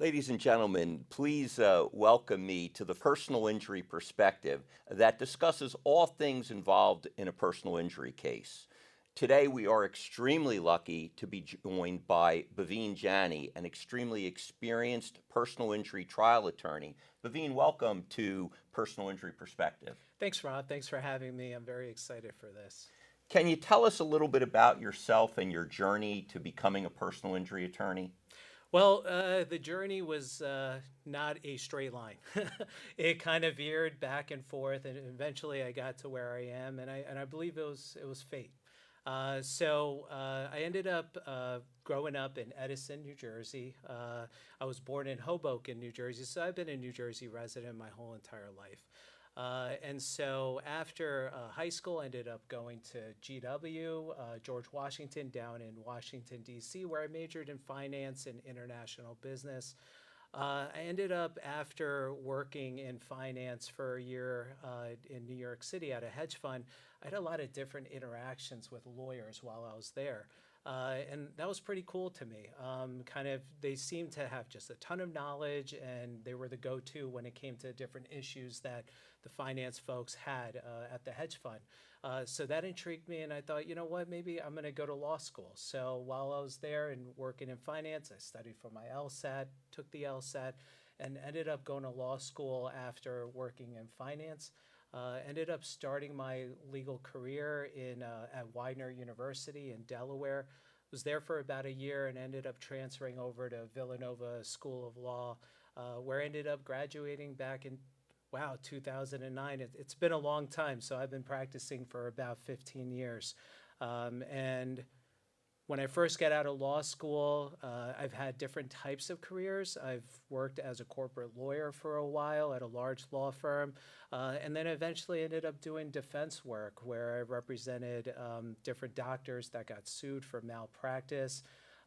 Ladies and gentlemen, please welcome me to the Personal Injury Perspective that discusses all things involved in a personal injury case. Today, we are extremely lucky to be joined by Bhaveen Jani, an extremely experienced personal injury trial attorney. Bhaveen, welcome to Personal Injury Perspective. Thanks, Rob. Thanks for having me. I'm very excited for this. Can you tell us a little bit about yourself and your journey to becoming a personal injury attorney? Well, the journey was not a straight line. It kind of veered back and forth, and eventually I got to where I am, and I believe it was fate. I ended up growing up in Edison, New Jersey. I was born in Hoboken, New Jersey, so I've been a New Jersey resident my whole entire life. And so after high school, I ended up going to GW, George Washington, down in Washington, D.C., where I majored in finance and international business. I ended up, after working in finance for a year in New York City at a hedge fund, I had a lot of different interactions with lawyers while I was there. And that was pretty cool to me. They seemed to have just a ton of knowledge, and they were the go to when it came to different issues that the finance folks had at the hedge fund. So that intrigued me, and I thought, you know what, maybe I'm going to go to law school. So while I was there and working in finance, I studied for my LSAT, took the LSAT, and ended up going to law school after working in finance. Ended up starting my legal career at Widener University in Delaware. Was there for about a year and ended up transferring over to Villanova School of Law, where I ended up graduating back in, wow, 2009. It's been a long time, so I've been practicing for about 15 years. And when I first got out of law school, I've had different types of careers. I've worked as a corporate lawyer for a while at a large law firm, and then eventually ended up doing defense work where I represented different doctors that got sued for malpractice.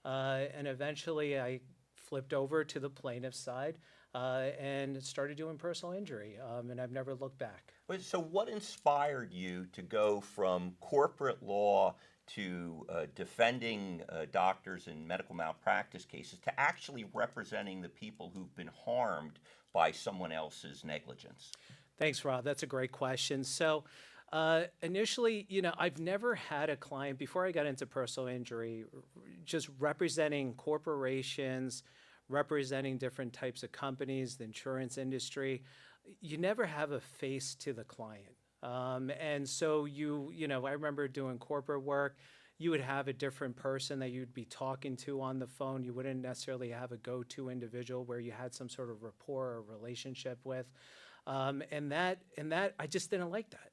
And eventually I flipped over to the plaintiff side and started doing personal injury, and I've never looked back. So, what inspired you to go from corporate law to defending doctors in medical malpractice cases to actually representing the people who've been harmed by someone else's negligence? Thanks, Rob. That's a great question. Initially, I've never had a client before I got into personal injury, just representing corporations, representing different types of companies, the insurance industry. You never have a face to the client. I remember doing corporate work. You would have a different person that you'd be talking to on the phone. You wouldn't necessarily have a go-to individual where you had some sort of rapport or relationship with. And I just didn't like that.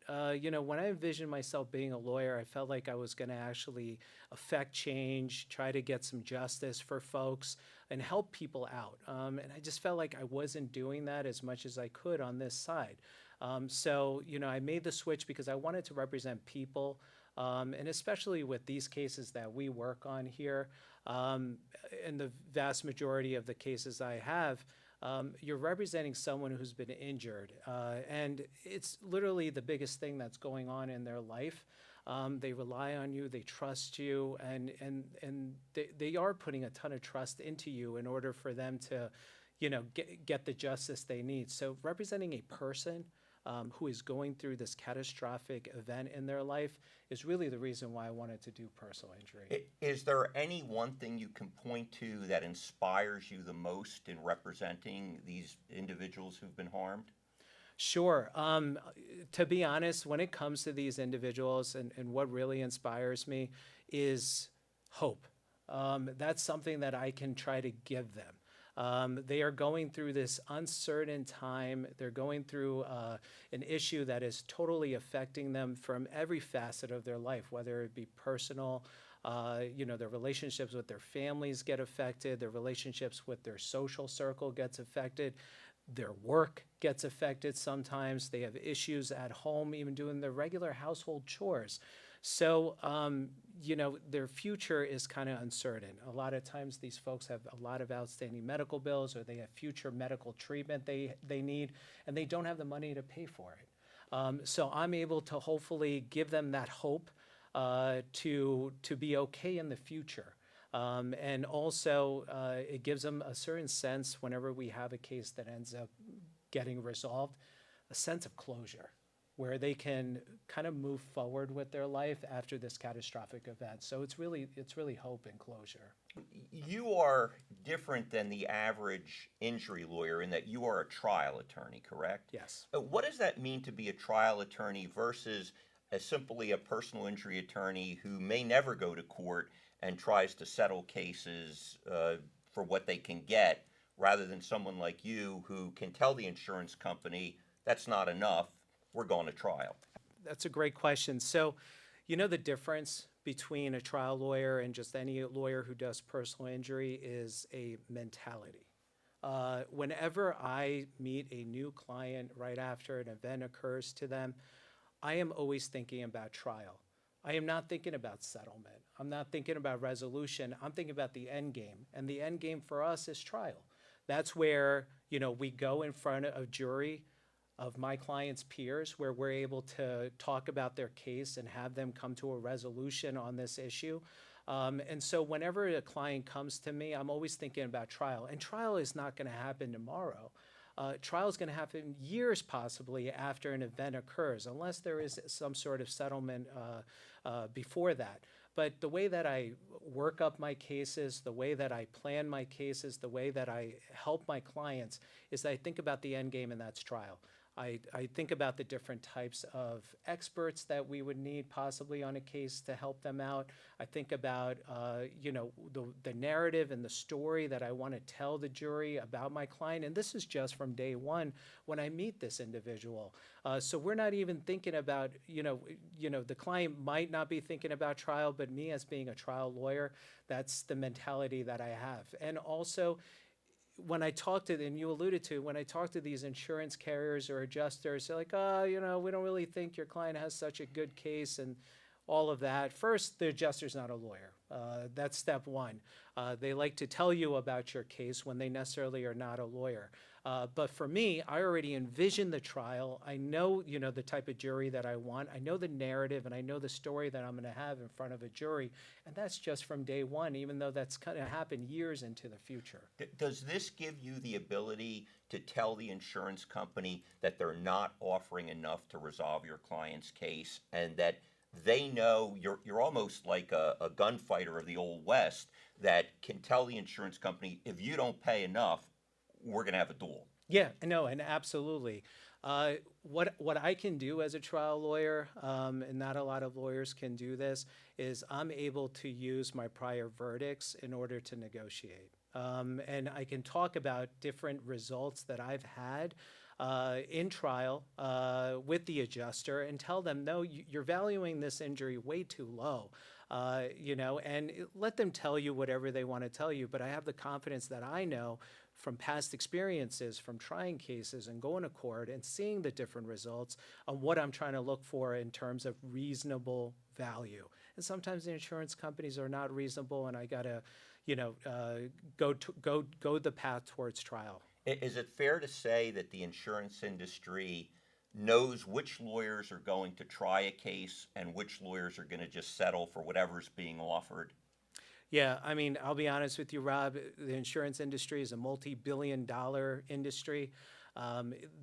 When I envisioned myself being a lawyer, I felt like I was going to actually affect change, try to get some justice for folks, and help people out. And I just felt like I wasn't doing that as much as I could on this side. I made the switch because I wanted to represent people, and especially with these cases that we work on here, and the vast majority of the cases I have, you're representing someone who's been injured, and it's literally the biggest thing that's going on in their life. They rely on you, they trust you, and they are putting a ton of trust into you in order for them to, get the justice they need. So representing a person who is going through this catastrophic event in their life is really the reason why I wanted to do personal injury. Is there any one thing you can point to that inspires you the most in representing these individuals who've been harmed? Sure. To be honest, when it comes to these individuals, and what really inspires me is hope. That's something that I can try to give them. They are going through this uncertain time. They're going through an issue that is totally affecting them from every facet of their life, whether it be personal, their relationships with their families get affected, their relationships with their social circle gets affected, their work gets affected sometimes, they have issues at home, even doing their regular household chores. Their future is kind of uncertain. A lot of times these folks have a lot of outstanding medical bills, or they have future medical treatment they need, and they don't have the money to pay for it. So I'm able to hopefully give them that hope to be okay in the future. And also, it gives them a certain sense whenever we have a case that ends up getting resolved, a sense of closure where they can kind of move forward with their life after this catastrophic event. So it's really hope and closure. You are different than the average injury lawyer in that you are a trial attorney, correct? Yes. What does that mean to be a trial attorney versus simply a personal injury attorney who may never go to court and tries to settle cases for what they can get, rather than someone like you who can tell the insurance company that's not enough, we're going to trial? That's a great question. So, you know, the difference between a trial lawyer and just any lawyer who does personal injury is a mentality. Whenever I meet a new client right after an event occurs to them, I am always thinking about trial. I am not thinking about settlement. I'm not thinking about resolution. I'm thinking about the end game. And the end game for us is trial. That's where, we go in front of jury of my clients' peers where we're able to talk about their case and have them come to a resolution on this issue. And so whenever a client comes to me, I'm always thinking about trial. And trial is not going to happen tomorrow. Trial is going to happen years possibly after an event occurs, unless there is some sort of settlement before that. But the way that I work up my cases, the way that I plan my cases, the way that I help my clients is that I think about the end game, and that's trial. I think about the different types of experts that we would need possibly on a case to help them out. I think about, the narrative and the story that I want to tell the jury about my client. And this is just from day one when I meet this individual. So we're not even thinking about, the client might not be thinking about trial, but me as being a trial lawyer, that's the mentality that I have. And also, when I talk to, and you alluded to, when I talk to these insurance carriers or adjusters, they're like, oh, we don't really think your client has such a good case and all of that. First, the adjuster's not a lawyer. That's step one. They like to tell you about your case when they necessarily are not a lawyer. But for me, I already envision the trial. I know, the type of jury that I want. I know the narrative and I know the story that I'm going to have in front of a jury. And that's just from day one, even though that's going to happen years into the future. Does this give you the ability to tell the insurance company that they're not offering enough to resolve your client's case, and that they know you're almost like a gunfighter of the Old West that can tell the insurance company, if you don't pay enough, we're going to have a duel? Yeah, no, and absolutely. What I can do as a trial lawyer, and not a lot of lawyers can do this, is I'm able to use my prior verdicts in order to negotiate. And I can talk about different results that I've had in trial with the adjuster and tell them, no, you're valuing this injury way too low. And let them tell you whatever they want to tell you, but I have the confidence that I know from past experiences, from trying cases and going to court and seeing the different results on what I'm trying to look for in terms of reasonable value. And sometimes the insurance companies are not reasonable, and I gotta, go the path towards trial. Is it fair to say that the insurance industry knows which lawyers are going to try a case and which lawyers are going to just settle for whatever's being offered? Yeah, I mean, I'll be honest with you, Rob. The insurance industry is a multi-billion-dollar industry.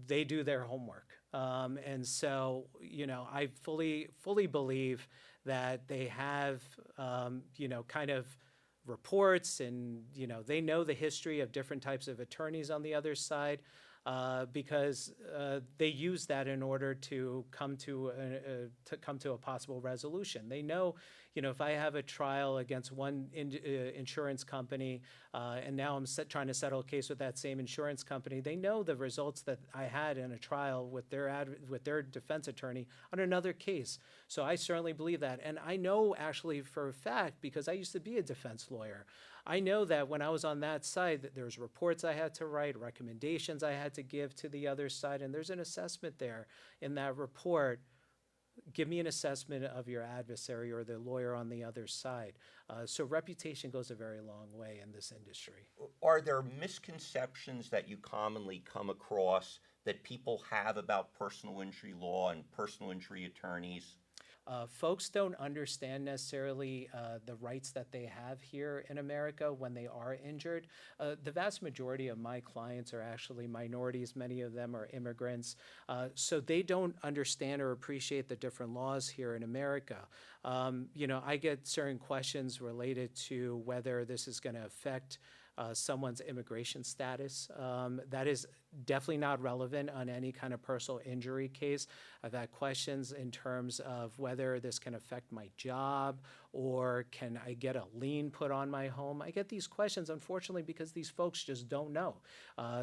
They do their homework, and so I fully believe that they have kind of reports, and they know the history of different types of attorneys on the other side. Because they use that in order to come to a possible resolution. They know, if I have a trial against one insurance company, and now I'm trying to settle a case with that same insurance company, they know the results that I had in a trial with their defense attorney on another case. So I certainly believe that, and I know actually for a fact, because I used to be a defense lawyer. I know that when I was on that side, that there's reports I had to write, recommendations I had to give to the other side, and there's an assessment there in that report. Give me an assessment of your adversary or the lawyer on the other side. So reputation goes a very long way in this industry. Are there misconceptions that you commonly come across that people have about personal injury law and personal injury attorneys? Folks don't understand necessarily the rights that they have here in America when they are injured. The vast majority of my clients are actually minorities. Many of them are immigrants. So they don't understand or appreciate the different laws here in America. I get certain questions related to whether this is going to affect someone's immigration status. That is definitely not relevant on any kind of personal injury case. I've had questions in terms of whether this can affect my job or can I get a lien put on my home. I get these questions, unfortunately, because these folks just don't know.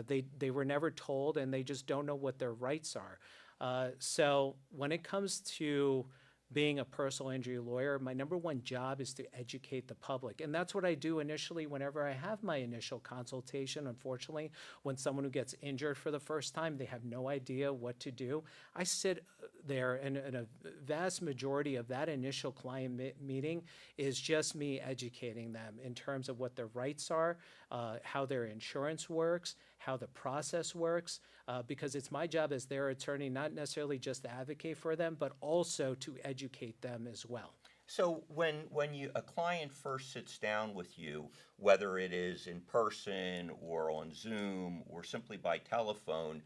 They were never told and they just don't know what their rights are. So when it comes to being a personal injury lawyer, my number one job is to educate the public. And that's what I do initially whenever I have my initial consultation. Unfortunately, when someone who gets injured for the first time, they have no idea what to do. I sit there and a vast majority of that initial client meeting is just me educating them in terms of what their rights are, how their insurance works, how the process works, because it's my job as their attorney not necessarily just to advocate for them, but also to educate them as well. So when a client first sits down with you, whether it is in person or on Zoom or simply by telephone,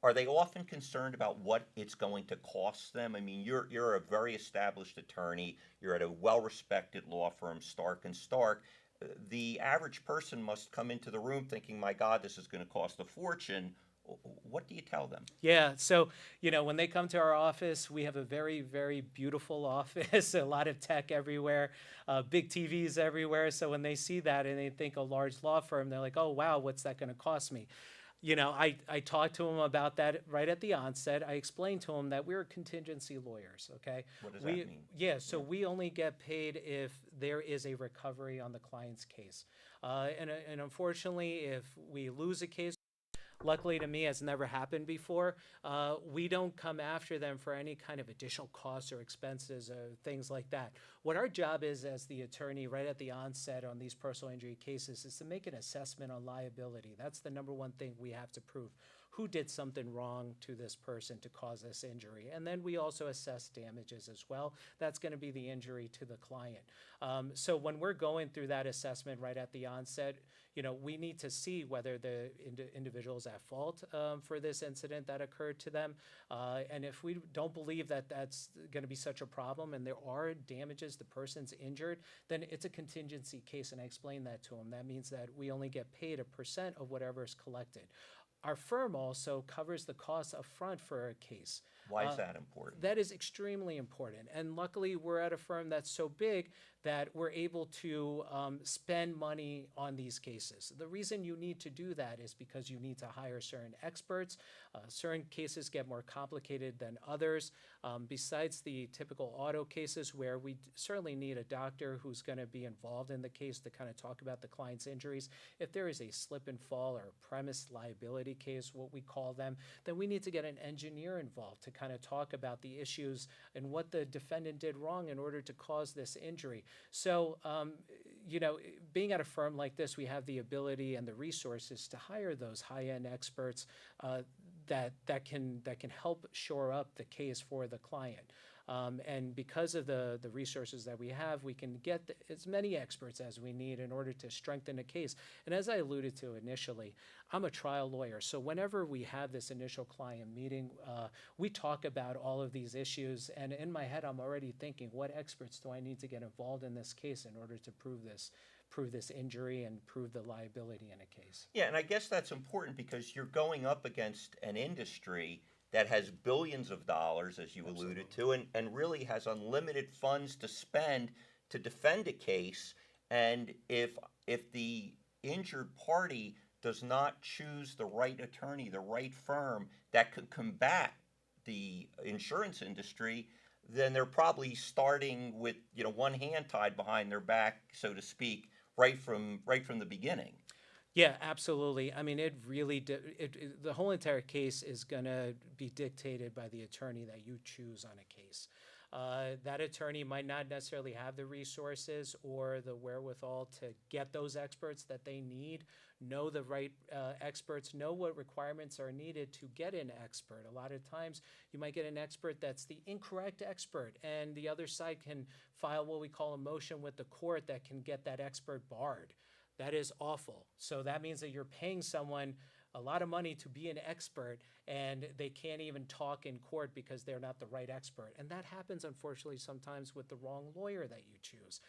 are they often concerned about what it's going to cost them? I mean, you're a very established attorney. You're at a well-respected law firm, Stark and Stark. The average person must come into the room thinking, "My God, this is going to cost a fortune." What do you tell them? Yeah, so when they come to our office, we have a very, very beautiful office, a lot of tech everywhere, big TVs everywhere. So when they see that and they think a large law firm, they're like, "Oh wow, what's that going to cost me?" I talked to them about that right at the onset. I explained to them that we're contingency lawyers, okay? What does that mean? Yeah, so we only get paid if there is a recovery on the client's case. And unfortunately, if we lose a case, luckily to me has never happened before, we don't come after them for any kind of additional costs or expenses or things like that. What our job is as the attorney right at the onset on these personal injury cases is to make an assessment on liability. That's the number one thing we have to prove. Who did something wrong to this person to cause this injury? And then we also assess damages as well. That's going to be the injury to the client. So when we're going through that assessment right at the onset, we need to see whether the individual is at fault for this incident that occurred to them. And if we don't believe that that's going to be such a problem and there are damages, the person's injured, then it's a contingency case. And I explained that to them. That means that we only get paid a percent of whatever is collected. Our firm also covers the costs up front for a case. Why is that important? That is extremely important. And luckily, we're at a firm that's so big that we're able to spend money on these cases. The reason you need to do that is because you need to hire certain experts. Certain cases get more complicated than others. Besides the typical auto cases where we certainly need a doctor who's going to be involved in the case to kind of talk about the client's injuries, if there is a slip and fall or premise liability case, what we call them, then we need to get an engineer involved to kind of talk about the issues and what the defendant did wrong in order to cause this injury. So, being at a firm like this, we have the ability and the resources to hire those high-end experts that can help shore up the case for the client. And because of the resources that we have, we can get as many experts as we need in order to strengthen a case. And as I alluded to initially, I'm a trial lawyer. So whenever we have this initial client meeting, we talk about all of these issues. And in my head, I'm already thinking, what experts do I need to get involved in this case in order to prove this injury and prove the liability in a case? Yeah, and I guess that's important because you're going up against an industry that has billions of dollars, as you alluded to, and really has unlimited funds to spend to defend a case. And if the injured party does not choose the right attorney, the right firm that could combat the insurance industry, then they're probably starting with one hand tied behind their back, so to speak, right from the beginning. Yeah, absolutely. I mean, it really the whole entire case is going to be dictated by the attorney that you choose on a case. That attorney might not necessarily have the resources or the wherewithal to get those experts that they need, know the right experts, know what requirements are needed to get an expert. A lot of times you might get an expert that's the incorrect expert, and the other side can file what we call a motion with the court that can get that expert barred. That is awful. So that means that you're paying someone a lot of money to be an expert, and they can't even talk in court because they're not the right expert. And that happens, unfortunately, sometimes with the wrong lawyer that you choose.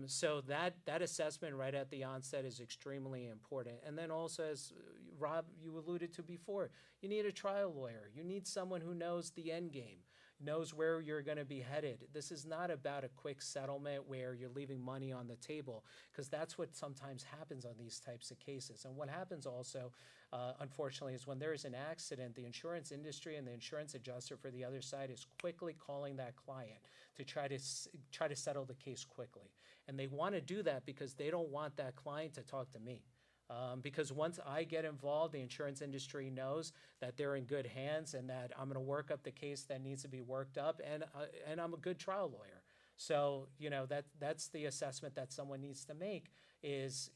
So that assessment right at the onset is extremely important. And then also, as Rob, you alluded to before, you need a trial lawyer. You need someone who knows the end game, knows where you're going to be headed. This is not about a quick settlement where you're leaving money on the table, because that's what sometimes happens on these types of cases. And what happens also, unfortunately, is when there is an accident, the insurance industry and the insurance adjuster for the other side is quickly calling that client to try to settle the case quickly. And they want to do that because they don't want that client to talk to me. Because once I get involved, the insurance industry knows that they're in good hands and that I'm going to work up the case that needs to be worked up, and I'm a good trial lawyer. So that's the assessment that someone needs to make is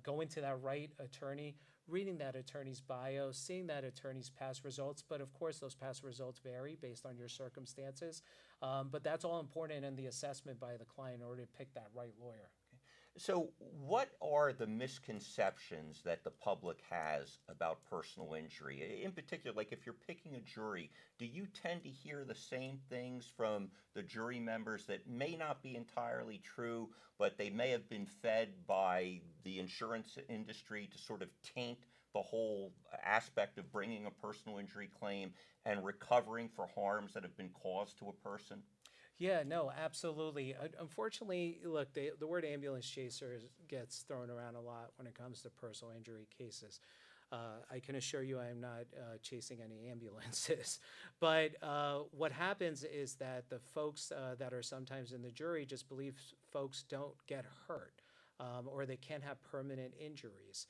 going to that right attorney, reading that attorney's bio, seeing that attorney's past results. But of course, those past results vary based on your circumstances. But that's all important in the assessment by the client in order to pick that right lawyer. So, what are the misconceptions that the public has about personal injury? In particular, like if you're picking a jury, do you tend to hear the same things from the jury members that may not be entirely true, but they may have been fed by the insurance industry to sort of taint the whole aspect of bringing a personal injury claim and recovering for harms that have been caused to a person? Yeah, no, absolutely. Unfortunately, look, the word ambulance chaser gets thrown around a lot when it comes to personal injury cases. I can assure you I am not chasing any ambulances. But what happens is that the folks that are sometimes in the jury just believe folks don't get hurt. Or they can't have permanent injuries.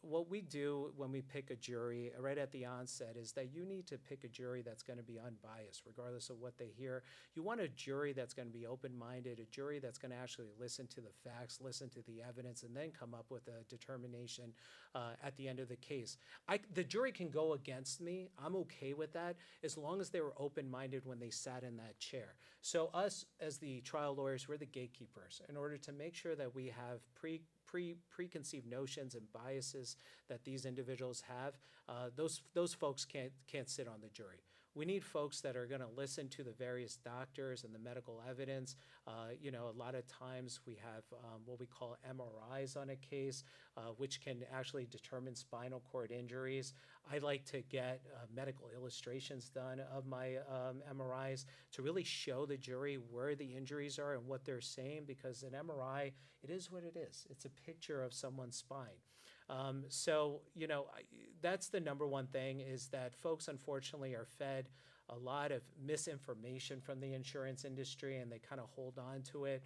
What we do when we pick a jury right at the onset is that you need to pick a jury that's going to be unbiased, regardless of what they hear. You want a jury that's going to be open-minded, a jury that's going to actually listen to the facts, listen to the evidence, and then come up with a determination at the end of the case. The jury can go against me. I'm okay with that as long as they were open-minded when they sat in that chair. So us as the trial lawyers, we're the gatekeepers in order to make sure that we have preconceived notions and biases that these individuals have. Those folks can't sit on the jury. We need folks that are going to listen to the various doctors and the medical evidence. A lot of times we have what we call MRIs on a case, which can actually determine spinal cord injuries. I like to get medical illustrations done of my MRIs to really show the jury where the injuries are and what they're saying, because an MRI, it is what it is. It's a picture of someone's spine. That's the number one thing, is that folks unfortunately are fed a lot of misinformation from the insurance industry and they kind of hold on to it.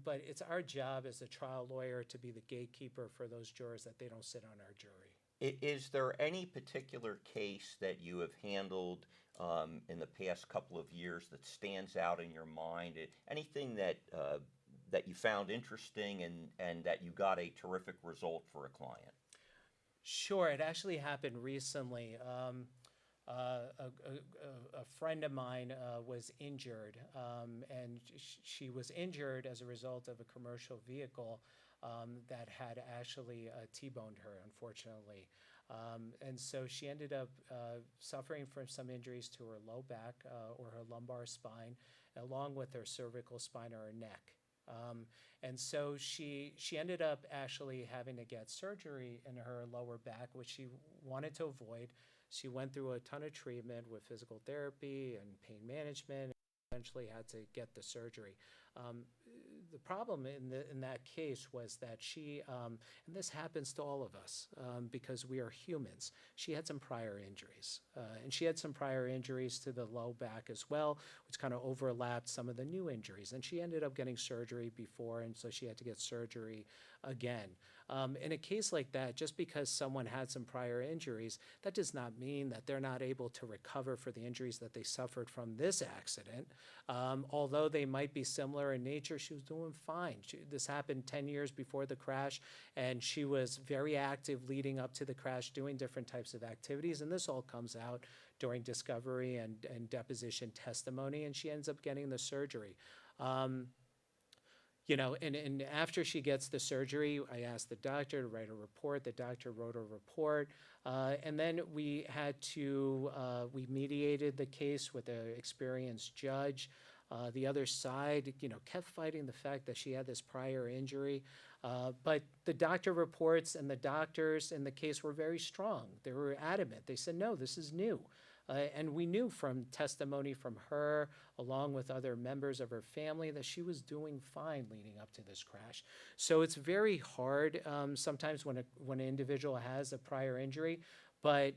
But it's our job as a trial lawyer to be the gatekeeper for those jurors, that they don't sit on our jury. Is there any particular case that you have handled in the past couple of years that stands out in your mind? Anything that you found interesting and that you got a terrific result for a client? Sure, it actually happened recently. A friend of mine was injured, and she was injured as a result of a commercial vehicle that had actually T-boned her, unfortunately. And so she ended up suffering from some injuries to her low back or her lumbar spine, along with her cervical spine or her neck. And so she ended up actually having to get surgery in her lower back, which she wanted to avoid. She went through a ton of treatment with physical therapy and pain management, and eventually had to get the surgery. The problem in that case was that she, and this happens to all of us because we are humans, she had some prior injuries. And she had some prior injuries to the low back as well, which kind of overlapped some of the new injuries. And she ended up getting surgery before, and so she had to get surgery again. In a case like that, just because someone had some prior injuries, that does not mean that they're not able to recover for the injuries that they suffered from this accident. Although they might be similar in nature, she was doing fine. This happened 10 years before the crash, and she was very active leading up to the crash, doing different types of activities, and this all comes out during discovery and deposition testimony, and she ends up getting the surgery. And after she gets the surgery, I asked the doctor to write a report. The doctor wrote a report. And then we we mediated the case with an experienced judge. The other side, kept fighting the fact that she had this prior injury. But the doctor reports and the doctors in the case were very strong. They were adamant. They said, no, this is new. And we knew from testimony from her, along with other members of her family, that she was doing fine leading up to this crash. So it's very hard sometimes when an individual has a prior injury, but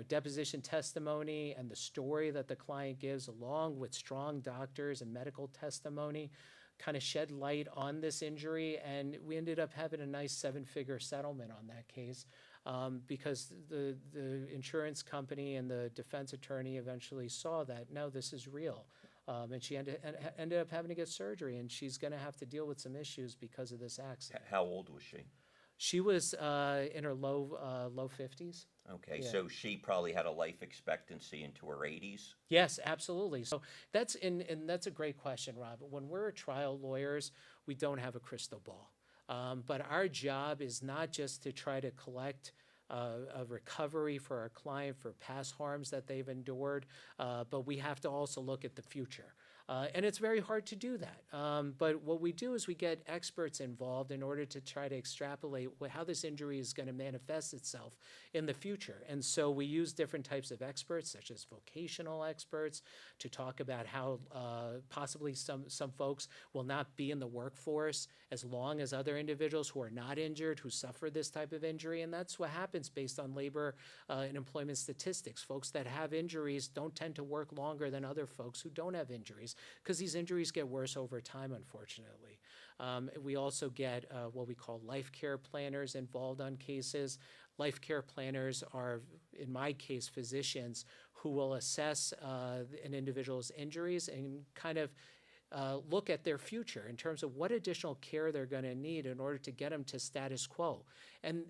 deposition testimony and the story that the client gives, along with strong doctors and medical testimony, kind of shed light on this injury, and we ended up having a nice 7-figure settlement on that case. Because the insurance company and the defense attorney eventually saw that, no, this is real. And she ended up having to get surgery, and she's going to have to deal with some issues because of this accident. How old was she? She was in her low 50s. Okay, Yeah. so she probably had a life expectancy into her 80s. Yes, absolutely. So and that's a great question, Rob. When we're trial lawyers, we don't have a crystal ball. But our job is not just to try to collect a recovery for our client for past harms that they've endured, but we have to also look at the future. And it's very hard to do that. But what we do is we get experts involved in order to try to extrapolate how this injury is going to manifest itself in the future. And so we use different types of experts, such as vocational experts, to talk about how possibly some folks will not be in the workforce as long as other individuals who are not injured, who suffer this type of injury. And that's what happens based on labor and employment statistics. Folks that have injuries don't tend to work longer than other folks who don't have injuries, because these injuries get worse over time, unfortunately. We also get what we call life care planners involved on cases. Life care planners are, in my case, physicians who will assess an individual's injuries and kind of look at their future in terms of what additional care they're going to need in order to get them to status quo. And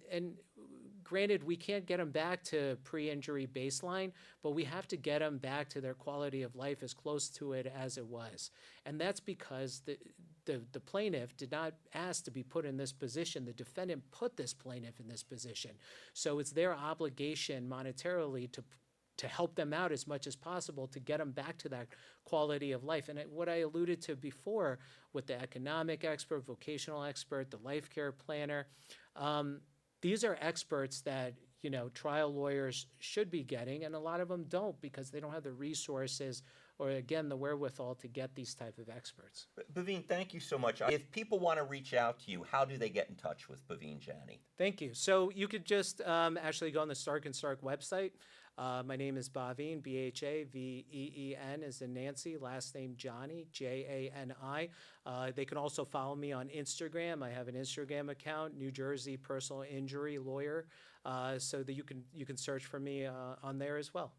granted, we can't get them back to pre-injury baseline, but we have to get them back to their quality of life as close to it as it was. And that's because the plaintiff did not ask to be put in this position. The defendant put this plaintiff in this position. So it's their obligation monetarily to help them out as much as possible to get them back to that quality of life. And what I alluded to before with the economic expert, vocational expert, the life care planner, these are experts that trial lawyers should be getting, and a lot of them don't because they don't have the resources or, again, the wherewithal to get these type of experts. Bhaveen, thank you so much. If people want to reach out to you, how do they get in touch with Bhaveen Jani? Thank you. So you could just actually go on the Stark and Stark website. My name is Bhaveen, Bhaveen, as in Nancy, last name Jani, Jani. They can also follow me on Instagram. I have an Instagram account, New Jersey Personal Injury Lawyer, so that you can search for me on there as well.